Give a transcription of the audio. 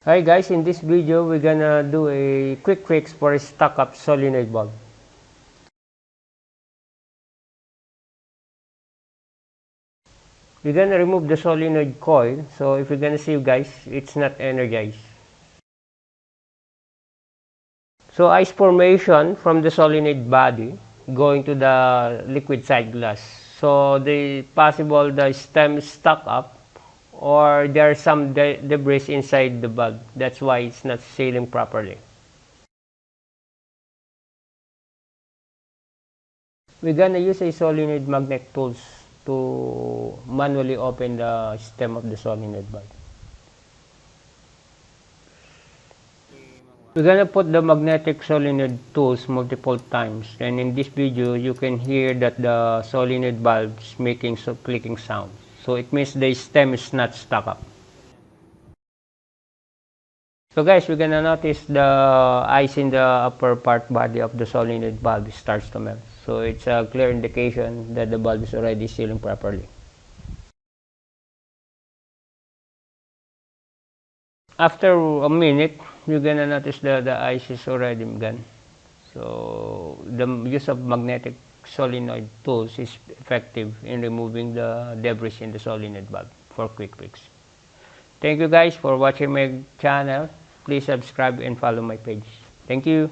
Hi guys, in this video we're gonna do a quick fix for a stuck-up solenoid bulb. We're gonna remove the solenoid coil, so if you're gonna see guys, it's not energized. So ice formation from the solenoid body going to the liquid side glass. So the stem is stuck up or there's some debris inside the bulb. That's why it's not sealing properly. We're gonna use a solenoid magnet tools to manually open the stem of the solenoid bulb. We're gonna put the magnetic solenoid tools multiple times, and in this video you can hear that the solenoid bulb is making clicking sound. So it means the stem is not stuck up. So guys, we're gonna notice the ice in the upper part body of the solenoid bulb starts to melt. So it's a clear indication that the bulb is already sealing properly. After a minute, you're gonna notice that the ice is already gone. So the use of magnetic solenoid tools is effective in removing the debris in the solenoid bulb for quick fix. Thank you guys for watching my channel. Please subscribe and follow my page. Thank you.